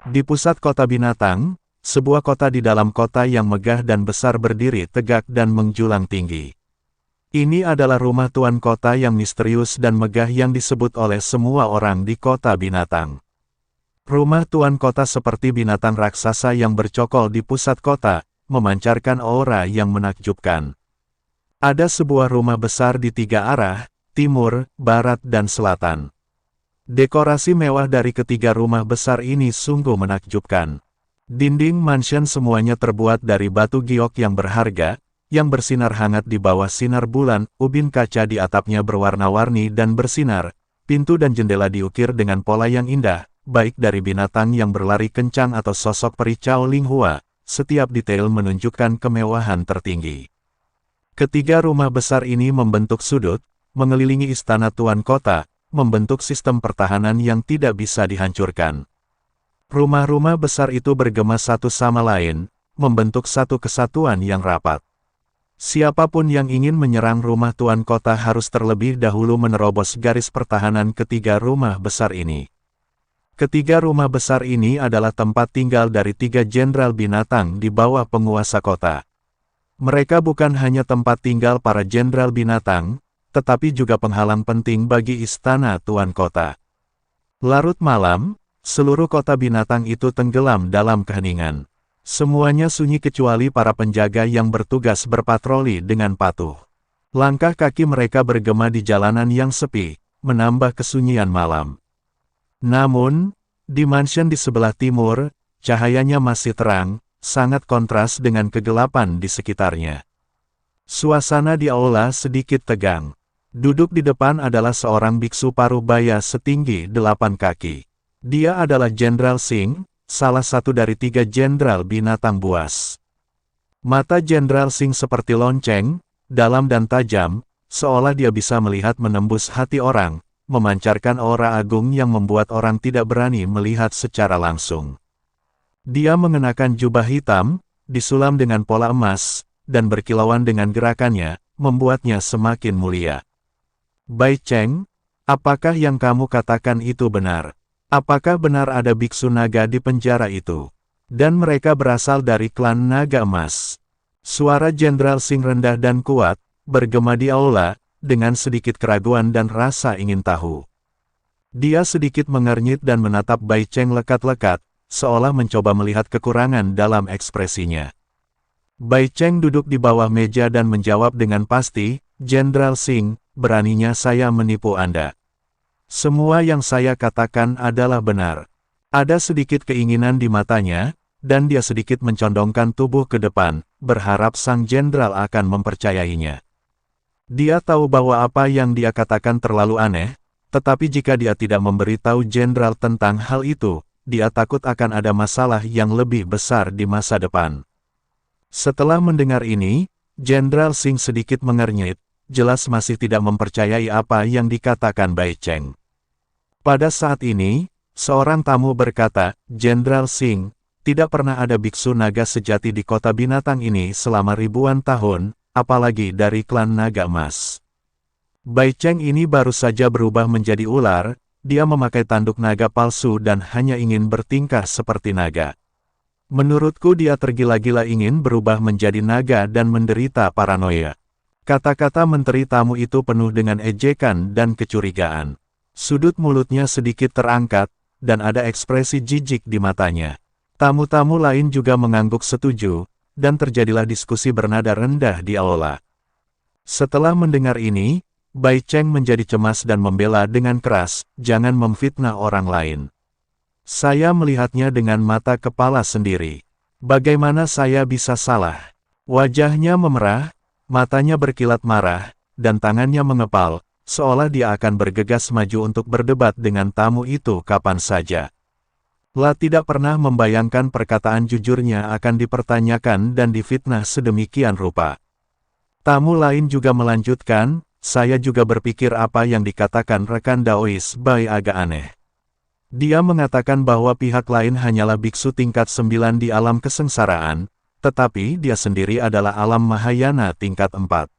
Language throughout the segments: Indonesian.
Di pusat kota binatang, sebuah kota di dalam kota yang megah dan besar berdiri tegak dan menjulang tinggi. Ini adalah rumah tuan kota yang misterius dan megah yang disebut oleh semua orang di kota binatang. Rumah tuan kota seperti binatang raksasa yang bercokol di pusat kota, memancarkan aura yang menakjubkan. Ada sebuah rumah besar di 3 arah, timur, barat dan selatan. Dekorasi mewah dari ketiga rumah besar ini sungguh menakjubkan. Dinding mansion semuanya terbuat dari batu giok yang berharga, yang bersinar hangat di bawah sinar bulan, ubin kaca di atapnya berwarna-warni dan bersinar, pintu dan jendela diukir dengan pola yang indah, baik dari binatang yang berlari kencang atau sosok peri Cao Linghua, setiap detail menunjukkan kemewahan tertinggi. Ketiga rumah besar ini membentuk sudut, mengelilingi istana tuan kota, membentuk sistem pertahanan yang tidak bisa dihancurkan. Rumah-rumah besar itu bergema satu sama lain, membentuk satu kesatuan yang rapat. Siapapun yang ingin menyerang rumah tuan kota harus terlebih dahulu menerobos garis pertahanan ketiga rumah besar ini. Ketiga rumah besar ini adalah tempat tinggal dari 3 jenderal binatang di bawah penguasa kota. Mereka bukan hanya tempat tinggal para jenderal binatang, tetapi juga penghalang penting bagi istana tuan kota. Larut malam, seluruh kota binatang itu tenggelam dalam keheningan. Semuanya sunyi kecuali para penjaga yang bertugas berpatroli dengan patuh. Langkah kaki mereka bergema di jalanan yang sepi, menambah kesunyian malam. Namun, di mansion di sebelah timur, cahayanya masih terang, sangat kontras dengan kegelapan di sekitarnya. Suasana di aula sedikit tegang. Duduk di depan adalah seorang biksu paruh baya setinggi 8 kaki. Dia adalah Jenderal Singh, salah satu dari 3 jenderal binatang buas. Mata Jenderal Singh seperti lonceng, dalam dan tajam, seolah dia bisa melihat menembus hati orang, memancarkan aura agung yang membuat orang tidak berani melihat secara langsung. Dia mengenakan jubah hitam, disulam dengan pola emas, dan berkilauan dengan gerakannya, membuatnya semakin mulia. Bai Cheng, apakah yang kamu katakan itu benar? Apakah benar ada biksu naga di penjara itu? Dan mereka berasal dari klan naga emas. Suara Jenderal Singh rendah dan kuat, bergema di aula, dengan sedikit keraguan dan rasa ingin tahu. Dia sedikit mengernyit dan menatap Bai Cheng lekat-lekat, seolah mencoba melihat kekurangan dalam ekspresinya. Bai Cheng duduk di bawah meja dan menjawab dengan pasti, Jenderal Singh, beraninya saya menipu Anda. Semua yang saya katakan adalah benar. Ada sedikit keinginan di matanya, dan dia sedikit mencondongkan tubuh ke depan, berharap sang jenderal akan mempercayainya. Dia tahu bahwa apa yang dia katakan terlalu aneh, tetapi jika dia tidak memberitahu jenderal tentang hal itu, dia takut akan ada masalah yang lebih besar di masa depan. Setelah mendengar ini, Jenderal Singh sedikit mengernyit, jelas masih tidak mempercayai apa yang dikatakan Bai Cheng. Pada saat ini, seorang tamu berkata, Jenderal Singh, tidak pernah ada biksu naga sejati di kota binatang ini selama ribuan tahun, apalagi dari klan naga emas. Bai Cheng ini baru saja berubah menjadi ular, dia memakai tanduk naga palsu dan hanya ingin bertingkah seperti naga. Menurutku dia tergila-gila ingin berubah menjadi naga dan menderita paranoia. Kata-kata menteri tamu itu penuh dengan ejekan dan kecurigaan. Sudut mulutnya sedikit terangkat, dan ada ekspresi jijik di matanya. Tamu-tamu lain juga mengangguk setuju, dan terjadilah diskusi bernada rendah di aula. Setelah mendengar ini, Bai Cheng menjadi cemas dan membela dengan keras, jangan memfitnah orang lain. Saya melihatnya dengan mata kepala sendiri. Bagaimana saya bisa salah? Wajahnya memerah, matanya berkilat marah, dan tangannya mengepal, seolah dia akan bergegas maju untuk berdebat dengan tamu itu kapan saja. La tidak pernah membayangkan perkataan jujurnya akan dipertanyakan dan difitnah sedemikian rupa. Tamu lain juga melanjutkan, saya juga berpikir apa yang dikatakan rekan Daois Bai agak aneh. Dia mengatakan bahwa pihak lain hanyalah biksu tingkat 9 di alam kesengsaraan, tetapi dia sendiri adalah alam Mahayana tingkat 4.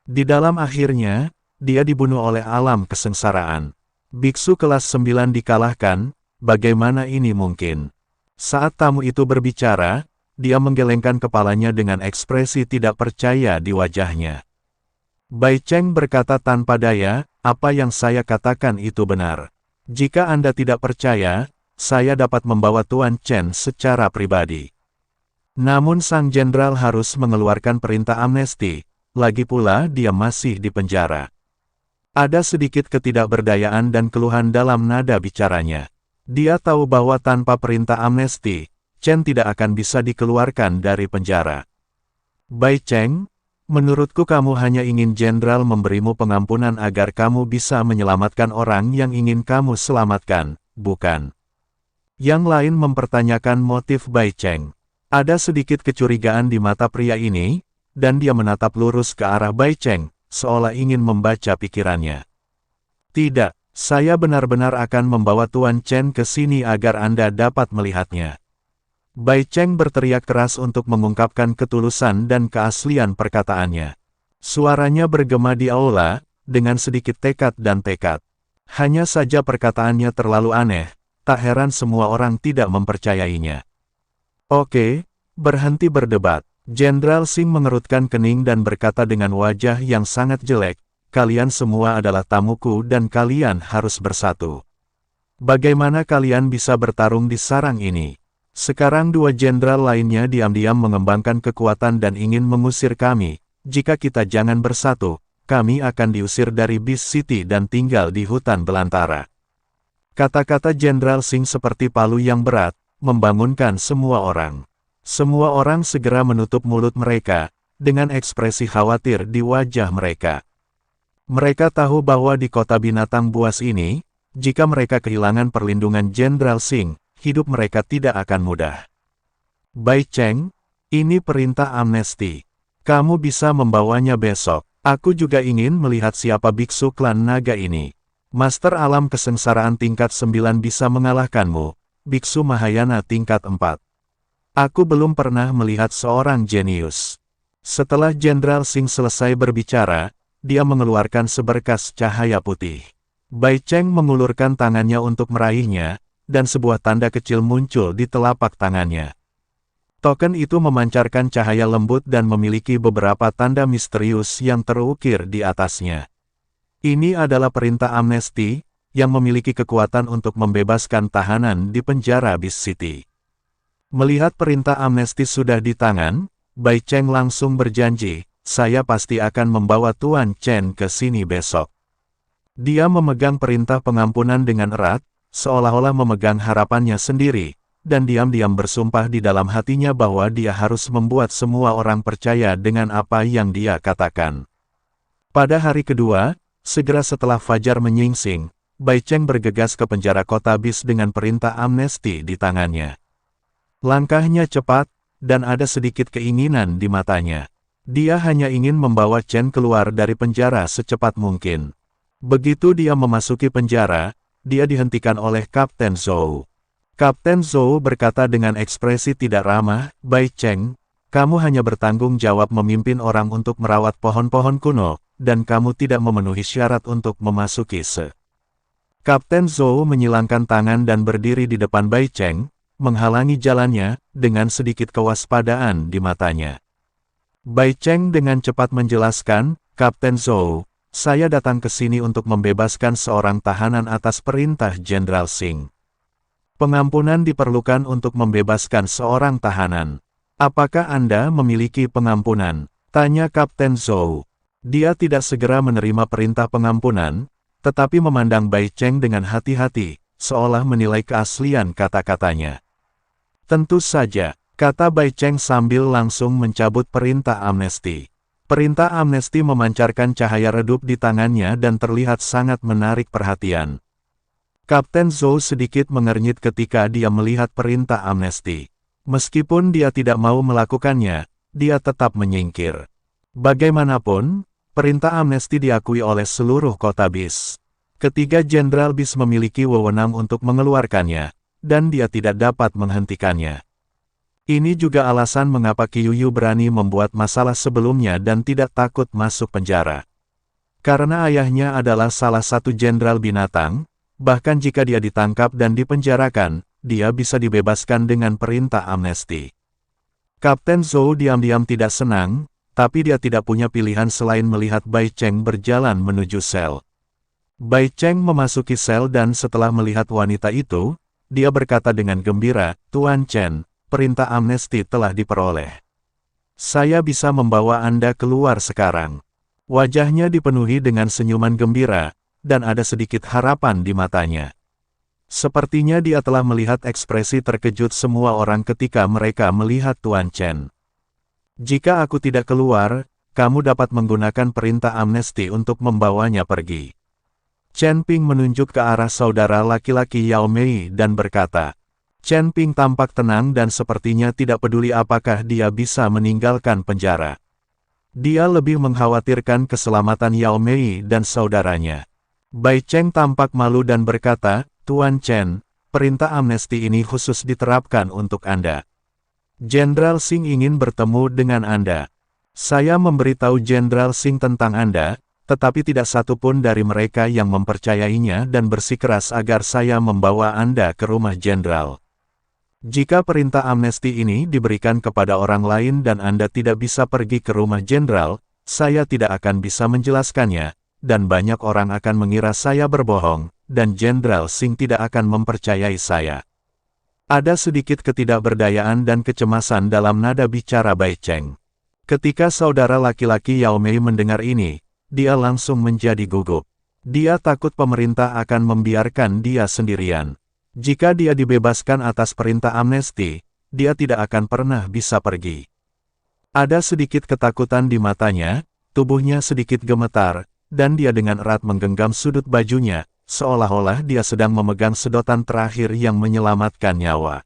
Di dalam akhirnya, dia dibunuh oleh alam kesengsaraan. Biksu kelas 9 dikalahkan, bagaimana ini mungkin? Saat tamu itu berbicara, dia menggelengkan kepalanya dengan ekspresi tidak percaya di wajahnya. Bai Cheng berkata tanpa daya, apa yang saya katakan itu benar. Jika Anda tidak percaya, saya dapat membawa Tuan Chen secara pribadi. Namun sang jenderal harus mengeluarkan perintah amnesti, lagi pula dia masih di penjara. Ada sedikit ketidakberdayaan dan keluhan dalam nada bicaranya. Dia tahu bahwa tanpa perintah amnesti, Chen tidak akan bisa dikeluarkan dari penjara. Bai Cheng, menurutku kamu hanya ingin jenderal memberimu pengampunan agar kamu bisa menyelamatkan orang yang ingin kamu selamatkan, bukan? Yang lain mempertanyakan motif Bai Cheng. Ada sedikit kecurigaan di mata pria ini, dan dia menatap lurus ke arah Bai Cheng, seolah ingin membaca pikirannya. Tidak, saya benar-benar akan membawa Tuan Chen ke sini agar Anda dapat melihatnya. Bai Cheng berteriak keras untuk mengungkapkan ketulusan dan keaslian perkataannya. Suaranya bergema di aula, dengan sedikit tekad dan tekad. Hanya saja perkataannya terlalu aneh, tak heran semua orang tidak mempercayainya. Oke, berhenti berdebat. Jenderal Singh mengerutkan kening dan berkata dengan wajah yang sangat jelek, kalian semua adalah tamuku dan kalian harus bersatu. Bagaimana kalian bisa bertarung di sarang ini? Sekarang dua jenderal lainnya diam-diam mengembangkan kekuatan dan ingin mengusir kami. Jika kita jangan bersatu, kami akan diusir dari Beast City dan tinggal di hutan belantara. Kata-kata Jenderal Singh seperti palu yang berat, membangunkan semua orang. Semua orang segera menutup mulut mereka, dengan ekspresi khawatir di wajah mereka. Mereka tahu bahwa di kota binatang buas ini, jika mereka kehilangan perlindungan Jenderal Singh, hidup mereka tidak akan mudah. Bai Cheng, ini perintah amnesti. Kamu bisa membawanya besok. Aku juga ingin melihat siapa biksu klan naga ini. Master alam kesengsaraan tingkat 9 bisa mengalahkanmu, biksu Mahayana tingkat 4. Aku belum pernah melihat seorang jenius. Setelah Jenderal Singh selesai berbicara, dia mengeluarkan seberkas cahaya putih. Bai Cheng mengulurkan tangannya untuk meraihnya, dan sebuah tanda kecil muncul di telapak tangannya. Token itu memancarkan cahaya lembut dan memiliki beberapa tanda misterius yang terukir di atasnya. Ini adalah perintah amnesti, yang memiliki kekuatan untuk membebaskan tahanan di penjara Beast City. Melihat perintah amnesti sudah di tangan, Bai Cheng langsung berjanji, saya pasti akan membawa Tuan Chen ke sini besok. Dia memegang perintah pengampunan dengan erat, seolah-olah memegang harapannya sendiri, dan diam-diam bersumpah di dalam hatinya bahwa dia harus membuat semua orang percaya dengan apa yang dia katakan. Pada hari kedua, segera setelah fajar menyingsing, Bai Cheng bergegas ke penjara kota Beast dengan perintah amnesti di tangannya. Langkahnya cepat, dan ada sedikit keinginan di matanya. Dia hanya ingin membawa Chen keluar dari penjara secepat mungkin. Begitu dia memasuki penjara, dia dihentikan oleh Kapten Zhou. Kapten Zhou berkata dengan ekspresi tidak ramah, Bai Cheng, kamu hanya bertanggung jawab memimpin orang untuk merawat pohon-pohon kuno, dan kamu tidak memenuhi syarat untuk memasuki Kapten Zhou menyilangkan tangan dan berdiri di depan Bai Cheng, menghalangi jalannya, dengan sedikit kewaspadaan di matanya. Bai Cheng dengan cepat menjelaskan, Kapten Zhou, saya datang ke sini untuk membebaskan seorang tahanan atas perintah Jenderal Singh. Pengampunan diperlukan untuk membebaskan seorang tahanan. Apakah Anda memiliki pengampunan? Tanya Kapten Zhou. Dia tidak segera menerima perintah pengampunan, tetapi memandang Bai Cheng dengan hati-hati, seolah menilai keaslian kata-katanya. Tentu saja, kata Bai Cheng sambil langsung mencabut perintah amnesti. Perintah amnesti memancarkan cahaya redup di tangannya dan terlihat sangat menarik perhatian. Kapten Zhou sedikit mengernyit ketika dia melihat perintah amnesti. Meskipun dia tidak mau melakukannya, dia tetap menyingkir. Bagaimanapun, perintah amnesti diakui oleh seluruh kota Beast. Ketiga Jenderal Beast memiliki wewenang untuk mengeluarkannya, dan dia tidak dapat menghentikannya. Ini juga alasan mengapa Qiuyu berani membuat masalah sebelumnya dan tidak takut masuk penjara. Karena ayahnya adalah salah satu jenderal binatang, bahkan jika dia ditangkap dan dipenjarakan, dia bisa dibebaskan dengan perintah amnesti. Kapten Zhou diam-diam tidak senang, tapi dia tidak punya pilihan selain melihat Bai Cheng berjalan menuju sel. Bai Cheng memasuki sel dan setelah melihat wanita itu, dia berkata dengan gembira, "Tuan Chen, perintah amnesti telah diperoleh. Saya bisa membawa Anda keluar sekarang." Wajahnya dipenuhi dengan senyuman gembira, dan ada sedikit harapan di matanya. Sepertinya dia telah melihat ekspresi terkejut semua orang ketika mereka melihat Tuan Chen. "Jika aku tidak keluar, kamu dapat menggunakan perintah amnesti untuk membawanya pergi." Chen Ping menunjuk ke arah saudara laki-laki Yao Mei dan berkata. Chen Ping tampak tenang dan sepertinya tidak peduli apakah dia bisa meninggalkan penjara. Dia lebih mengkhawatirkan keselamatan Yao Mei dan saudaranya. Bai Cheng tampak malu dan berkata, "Tuan Chen, perintah amnesti ini khusus diterapkan untuk Anda. Jenderal Singh ingin bertemu dengan Anda. Saya memberitahu Jenderal Singh tentang Anda, tetapi tidak satu pun dari mereka yang mempercayainya dan bersikeras agar saya membawa Anda ke rumah Jenderal. Jika perintah amnesti ini diberikan kepada orang lain dan Anda tidak bisa pergi ke rumah Jenderal, saya tidak akan bisa menjelaskannya, dan banyak orang akan mengira saya berbohong, dan Jenderal Singh tidak akan mempercayai saya." Ada sedikit ketidakberdayaan dan kecemasan dalam nada bicara Bai Cheng. Ketika saudara laki-laki Yao Mei mendengar ini, dia langsung menjadi gugup. Dia takut pemerintah akan membiarkan dia sendirian. Jika dia dibebaskan atas perintah amnesti, dia tidak akan pernah bisa pergi. Ada sedikit ketakutan di matanya, tubuhnya sedikit gemetar, dan dia dengan erat menggenggam sudut bajunya, seolah-olah dia sedang memegang sedotan terakhir yang menyelamatkan nyawa.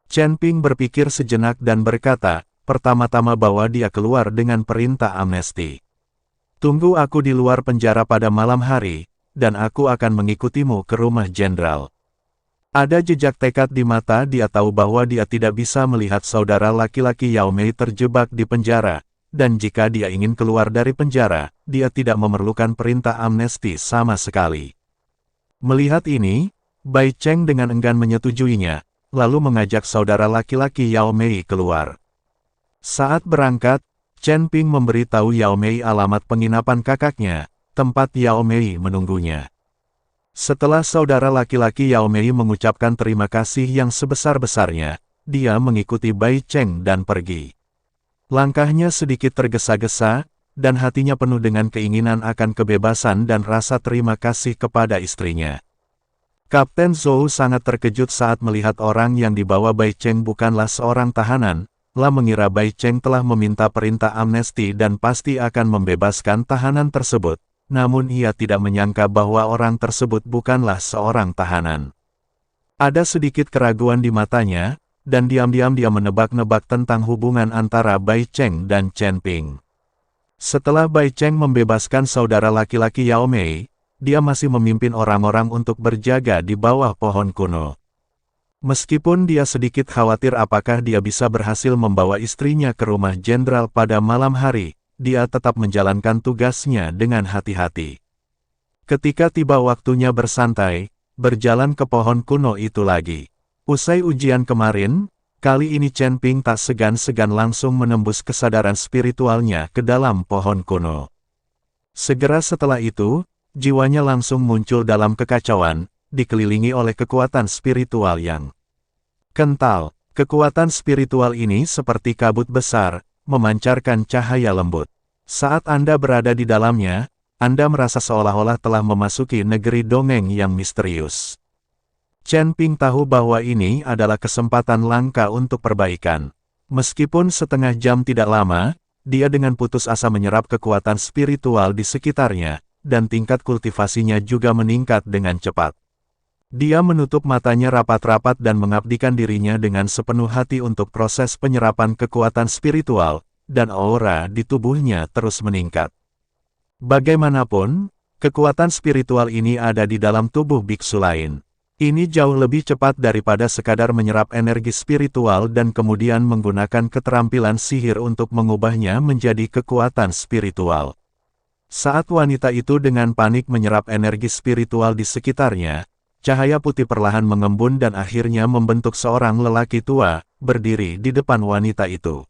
Chen Ping berpikir sejenak dan berkata, "Pertama-tama bawa dia keluar dengan perintah amnesti. Tunggu aku di luar penjara pada malam hari, dan aku akan mengikutimu ke rumah Jenderal." Ada jejak tekad di mata dia tahu bahwa dia tidak bisa melihat saudara laki-laki Yao Mei terjebak di penjara, dan jika dia ingin keluar dari penjara, dia tidak memerlukan perintah amnesti sama sekali. Melihat ini, Bai Cheng dengan enggan menyetujuinya, lalu mengajak saudara laki-laki Yao Mei keluar. Saat berangkat, Chen Ping memberitahu Yao Mei alamat penginapan kakaknya, tempat Yao Mei menunggunya. Setelah saudara laki-laki Yao Mei mengucapkan terima kasih yang sebesar-besarnya, dia mengikuti Bai Cheng dan pergi. Langkahnya sedikit tergesa-gesa, dan hatinya penuh dengan keinginan akan kebebasan dan rasa terima kasih kepada istrinya. Kapten Zhou sangat terkejut saat melihat orang yang dibawa Bai Cheng bukanlah seorang tahanan, lah mengira Bai Cheng telah meminta perintah amnesti dan pasti akan membebaskan tahanan tersebut, namun ia tidak menyangka bahwa orang tersebut bukanlah seorang tahanan. Ada sedikit keraguan di matanya, dan diam-diam dia menebak-nebak tentang hubungan antara Bai Cheng dan Chen Ping. Setelah Bai Cheng membebaskan saudara laki-laki Yao Mei, dia masih memimpin orang-orang untuk berjaga di bawah pohon kuno. Meskipun dia sedikit khawatir apakah dia bisa berhasil membawa istrinya ke rumah Jenderal pada malam hari, dia tetap menjalankan tugasnya dengan hati-hati. Ketika tiba waktunya bersantai, berjalan ke pohon kuno itu lagi. Usai ujian kemarin, kali ini Chen Ping tak segan-segan langsung menembus kesadaran spiritualnya ke dalam pohon kuno. Segera setelah itu, jiwanya langsung muncul dalam kekacauan, dikelilingi oleh kekuatan spiritual yang kental. Kekuatan spiritual ini seperti kabut besar, memancarkan cahaya lembut. Saat Anda berada di dalamnya, Anda merasa seolah-olah telah memasuki negeri dongeng yang misterius. Chen Ping tahu bahwa ini adalah kesempatan langka untuk perbaikan. Meskipun setengah jam tidak lama, dia dengan putus asa menyerap kekuatan spiritual di sekitarnya, dan tingkat kultivasinya juga meningkat dengan cepat. Dia menutup matanya rapat-rapat dan mengabdikan dirinya dengan sepenuh hati untuk proses penyerapan kekuatan spiritual, dan aura di tubuhnya terus meningkat. Bagaimanapun, kekuatan spiritual ini ada di dalam tubuh biksu lain. Ini jauh lebih cepat daripada sekadar menyerap energi spiritual dan kemudian menggunakan keterampilan sihir untuk mengubahnya menjadi kekuatan spiritual. Saat wanita itu dengan panik menyerap energi spiritual di sekitarnya, Cahaya putih perlahan mengembun dan akhirnya membentuk seorang lelaki tua, berdiri di depan wanita itu.